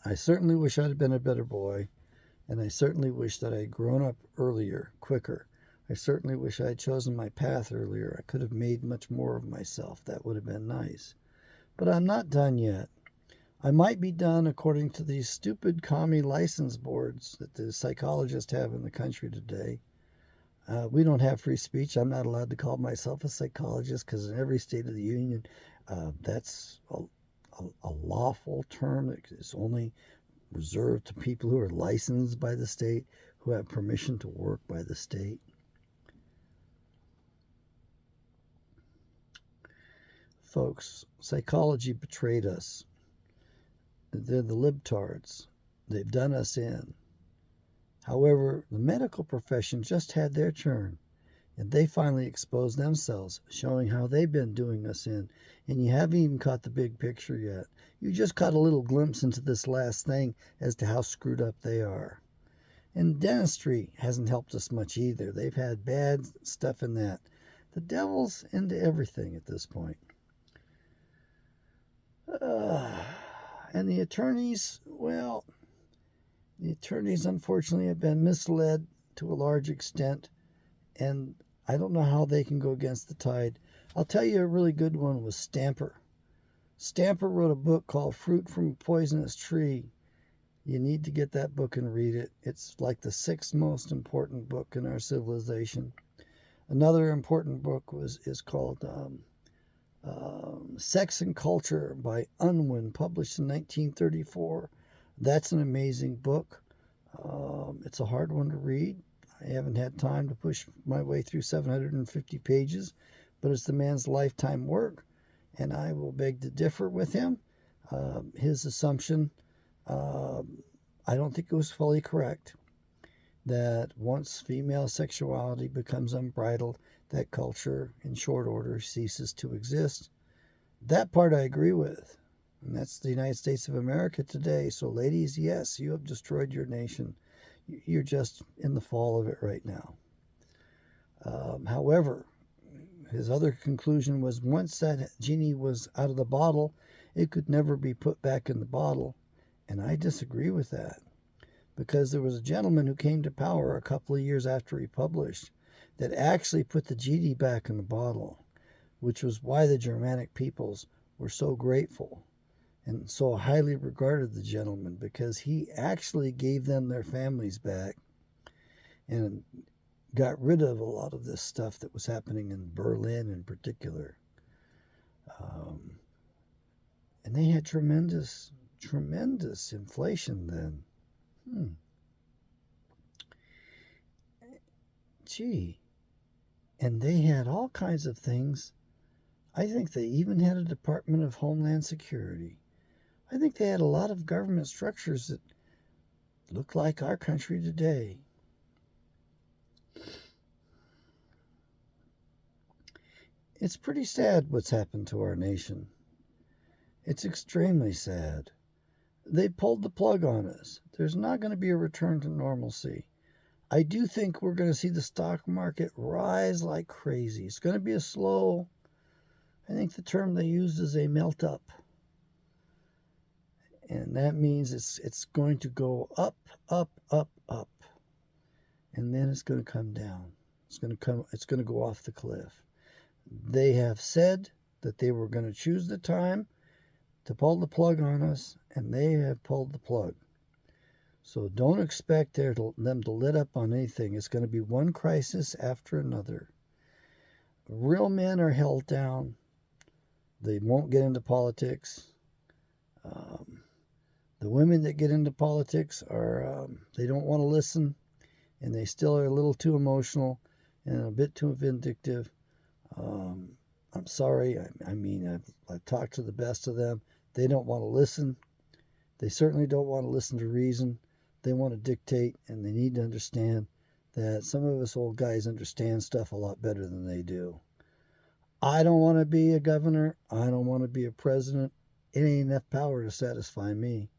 I certainly wish I'd have been a better boy, and I certainly wish that I had grown up earlier, quicker. I certainly wish I had chosen my path earlier. I could have made much more of myself. That would have been nice. But I'm not done yet. I might be done according to these stupid commie license boards that the psychologists have in the country today. We don't have free speech. I'm not allowed to call myself a psychologist, because in every state of the union, that's a lawful term that is only reserved to people who are licensed by the state, who have permission to work by the state. Folks, psychology betrayed us. They're the libtards. They've done us in. However, the medical profession just had their turn, and they finally exposed themselves, showing how they've been doing us in. And you haven't even caught the big picture yet. You just caught a little glimpse into this last thing as to how screwed up they are. And dentistry hasn't helped us much either. They've had bad stuff in that. The devil's into everything at this point. And the attorneys, well, the attorneys unfortunately have been misled to a large extent, and I don't know how they can go against the tide. I'll tell you a really good one was Stamper. Stamper wrote a book called Fruit from a Poisonous Tree. You need to get that book and read it. It's like the sixth most important book in our civilization. Another important book is called Sex and Culture by Unwin, published in 1934. That's an amazing book. It's a hard one to read. I haven't had time to push my way through 750 pages, but it's the man's lifetime work, and I will beg to differ with him. His assumption, I don't think it was fully correct, that once female sexuality becomes unbridled, that culture in short order ceases to exist. That part I agree with. And that's the United States of America today. So ladies, yes, you have destroyed your nation. You're just in the fall of it right now. However, his other conclusion was once that genie was out of the bottle, it could never be put back in the bottle. And I disagree with that. Because there was a gentleman who came to power a couple of years after he published that actually put the genie back in the bottle, which was why the Germanic peoples were so grateful and so highly regarded the gentleman, because he actually gave them their families back and got rid of a lot of this stuff that was happening in Berlin in particular. And they had tremendous inflation then. Gee. And they had all kinds of things. I think they even had a Department of Homeland Security. I think they had a lot of government structures that look like our country today. It's pretty sad what's happened to our nation. It's extremely sad. They pulled the plug on us. There's not going to be a return to normalcy. I do think we're going to see the stock market rise like crazy. It's going to be a slow, I think the term they used is a melt up. And that means it's going to go up, up, up, up. And then it's going to come down. It's going to go off the cliff. They have said that they were going to choose the time to pull the plug on us, and they have pulled the plug. So don't expect them to let up on anything. It's going to be one crisis after another. Real men are held down. They won't get into politics. The women that get into politics are, they don't want to listen, and they still are a little too emotional and a bit too vindictive. I'm sorry. I've talked to the best of them. They don't want to listen. They certainly don't want to listen to reason. They want to dictate, and they need to understand that some of us old guys understand stuff a lot better than they do. I don't want to be a governor. I don't want to be a president. It ain't enough power to satisfy me.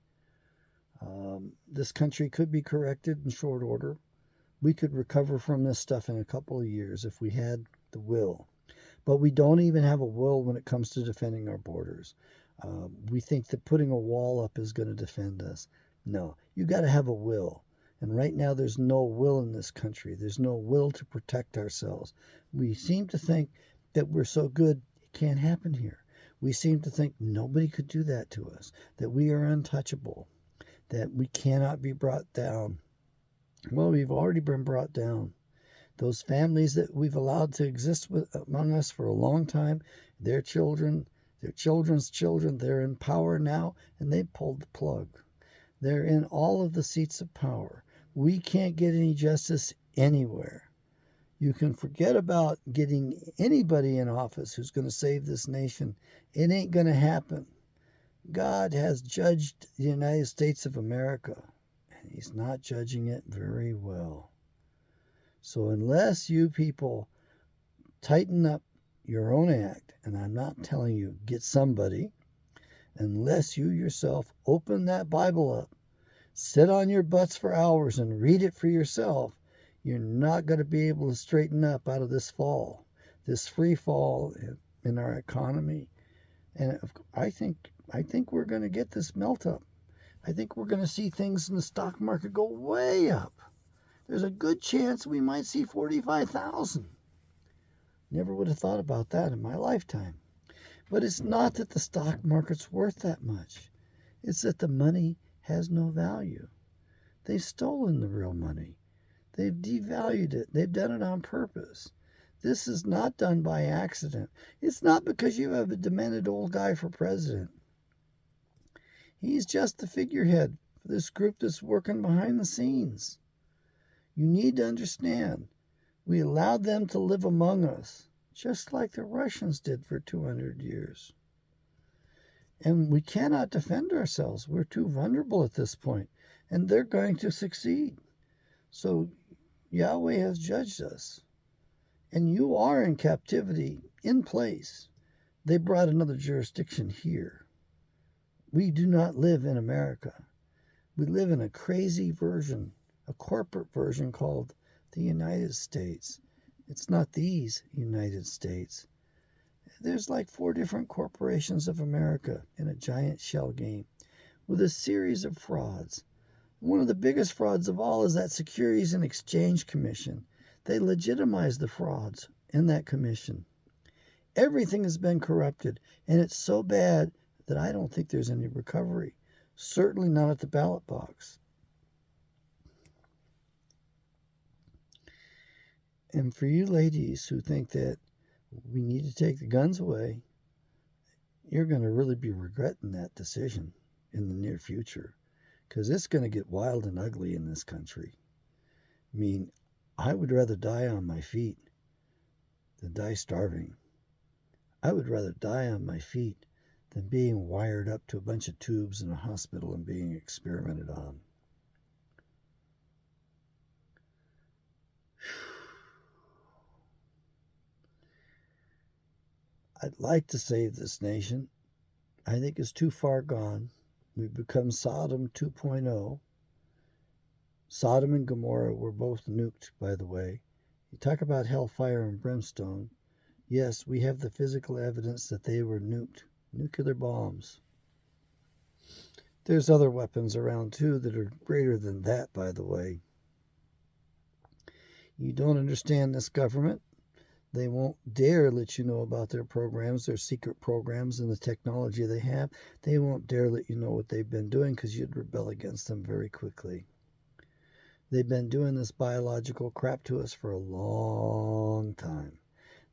This country could be corrected in short order. We could recover from this stuff in a couple of years if we had the will. But we don't even have a will when it comes to defending our borders. We think that putting a wall up is going to defend us. No, you got to have a will. And right now there's no will in this country. There's no will to protect ourselves. We seem to think that we're so good, it can't happen here. We seem to think nobody could do that to us, that we are untouchable, that we cannot be brought down. Well, we've already been brought down. Those families that we've allowed to exist among us for a long time, their children, their children's children, they're in power now, and they pulled the plug. They're in all of the seats of power. We can't get any justice anywhere. You can forget about getting anybody in office who's going to save this nation. It ain't going to happen. God has judged the United States of America, and he's not judging it very well. So unless you people tighten up your own act, and I'm not telling you get somebody, unless you yourself open that Bible up, sit on your butts for hours and read it for yourself, you're not going to be able to straighten up out of this fall, this free fall in our economy. And I think we're going to get this melt up. I think we're going to see things in the stock market go way up. There's a good chance we might see 45,000. Never would have thought about that in my lifetime. But it's not that the stock market's worth that much. It's that the money has no value. They've stolen the real money. They've devalued it. They've done it on purpose. This is not done by accident. It's not because you have a demented old guy for president. He's just the figurehead for this group that's working behind the scenes. You need to understand, we allowed them to live among us, just like the Russians did for 200 years. And we cannot defend ourselves. We're too vulnerable at this point, and they're going to succeed. So Yahweh has judged us, and you are in captivity in place. They brought another jurisdiction here. We do not live in America. We live in a crazy version, a corporate version called the United States. It's not these United States. There's like 4 different corporations of America in a giant shell game with a series of frauds. One of the biggest frauds of all is that Securities and Exchange Commission. They legitimize the frauds in that commission. Everything has been corrupted, and it's so bad that I don't think there's any recovery. Certainly not at the ballot box. And for you ladies who think that we need to take the guns away, you're going to really be regretting that decision in the near future, because it's going to get wild and ugly in this country. I mean, I would rather die on my feet than die starving. I would rather die on my feet than being wired up to a bunch of tubes in a hospital and being experimented on. I'd like to save this nation. I think it's too far gone. We've become Sodom 2.0. Sodom and Gomorrah were both nuked, by the way. You talk about hellfire and brimstone. Yes, we have the physical evidence that they were nuked. Nuclear bombs. There's other weapons around too that are greater than that, by the way. You don't understand this government. They won't dare let you know about their programs, their secret programs, and the technology they have. They won't dare let you know what they've been doing because you'd rebel against them very quickly. They've been doing this biological crap to us for a long time.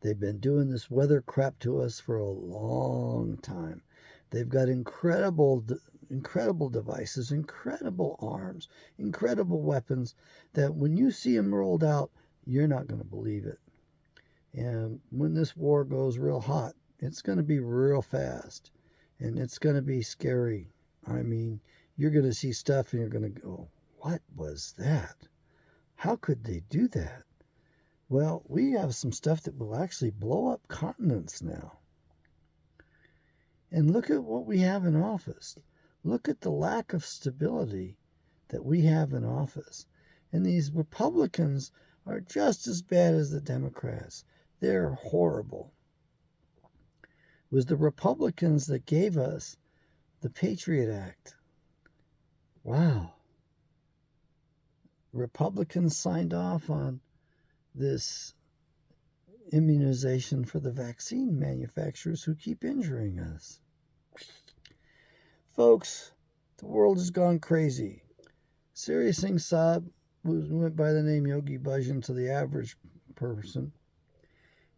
They've been doing this weather crap to us for a long time. They've got incredible devices, incredible arms, incredible weapons that when you see them rolled out, you're not going to believe it. And when this war goes real hot, it's going to be real fast. And it's going to be scary. I mean, you're going to see stuff and you're going to go, what was that? How could they do that? Well, we have some stuff that will actually blow up continents now. And look at what we have in office. Look at the lack of stability that we have in office. And these Republicans are just as bad as the Democrats. They're horrible. It was the Republicans that gave us the Patriot Act. Wow. Republicans signed off on this immunization for the vaccine manufacturers who keep injuring us. Folks, the world has gone crazy. Siri Singh Saab, who went by the name Yogi Bhajan to the average person,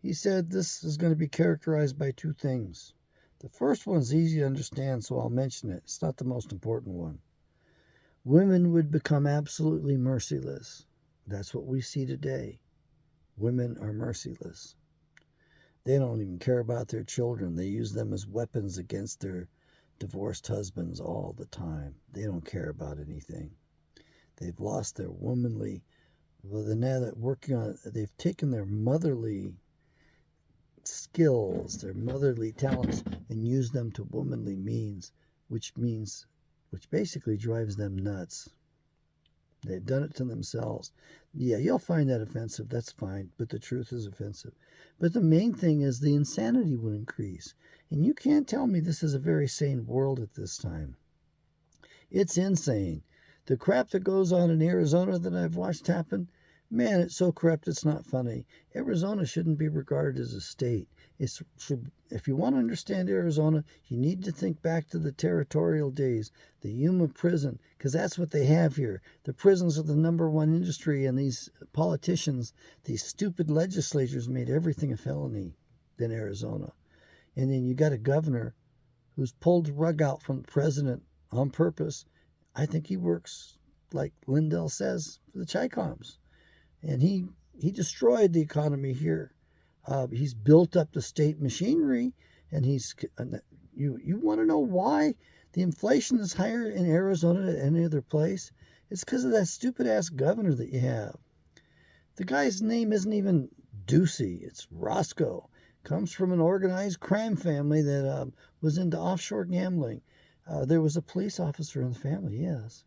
he said this is going to be characterized by 2 things. The first one's easy to understand, so I'll mention it. It's not the most important one. Women would become absolutely merciless. That's what we see today. Women are merciless. They don't even care about their children. They use them as weapons against their divorced husbands all the time. They don't care about anything. They've lost their womanly, now that working on it, they've taken their motherly skills, their motherly talents, and used them to womanly means, which which basically drives them nuts. They've done it to themselves. Yeah, you'll find that offensive. That's fine, but the truth is offensive. But the main thing is the insanity will increase. And you can't tell me this is a very sane world at this time. It's insane. The crap that goes on in Arizona that I've watched happen, man, it's so corrupt it's not funny. Arizona shouldn't be regarded as a state. If you want to understand Arizona, you need to think back to the territorial days, the Yuma prison, because that's what they have here. The prisons are the #1 industry, and these politicians, these stupid legislators made everything a felony in Arizona. And then you got a governor who's pulled the rug out from the president on purpose. I think he works, like Lindell says, for the Chicoms. And he destroyed the economy here. He's built up the state machinery, and you want to know why the inflation is higher in Arizona than any other place? It's because of that stupid ass governor that you have. The guy's name isn't even Ducey. It's Roscoe. Comes from an organized crime family that was into offshore gambling. There was a police officer in the family, yes,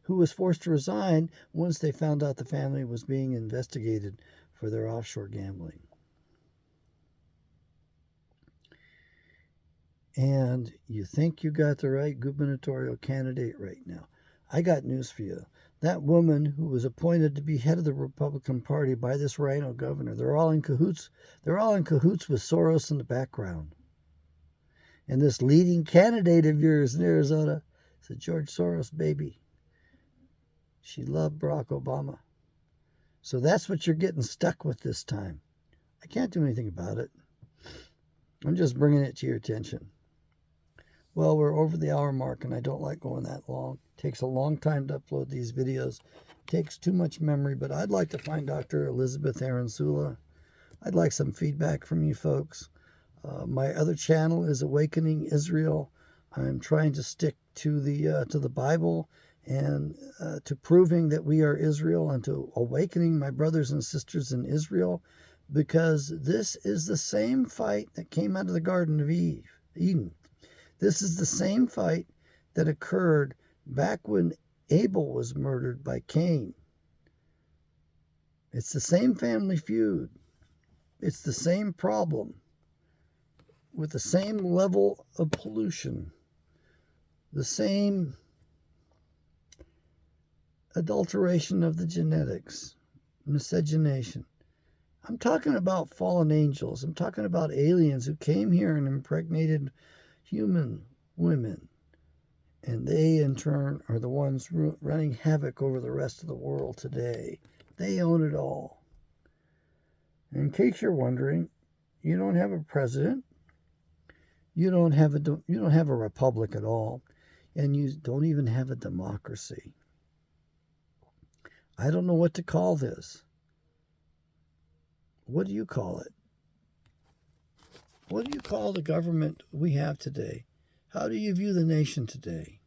who was forced to resign once they found out the family was being investigated for their offshore gambling. And you think you got the right gubernatorial candidate right now. I got news for you. That woman who was appointed to be head of the Republican Party by this rhino governor, they're all in cahoots. They're all in cahoots with Soros in the background. And this leading candidate of yours in Arizona is a George Soros baby. She loved Barack Obama. So that's what you're getting stuck with this time. I can't do anything about it. I'm just bringing it to your attention. Well, we're over the hour mark, and I don't like going that long. It takes a long time to upload these videos. It takes too much memory, but I'd like to find Dr. Elizabeth Aranzula. I'd like some feedback from you folks. My other channel is Awakening Israel. I'm trying to stick to the Bible and to proving that we are Israel, and to awakening my brothers and sisters in Israel, because this is the same fight that came out of the Garden of Eden. This is the same fight that occurred back when Abel was murdered by Cain. It's the same family feud. It's the same problem with the same level of pollution, the same adulteration of the genetics, miscegenation. I'm talking about fallen angels. I'm talking about aliens who came here and impregnated human women. And they, in turn, are the ones running havoc over the rest of the world today. They own it all. And in case you're wondering, you don't have a president. You don't have a republic at all. And you don't even have a democracy. I don't know what to call this. What do you call it? What do you call the government we have today? How do you view the nation today?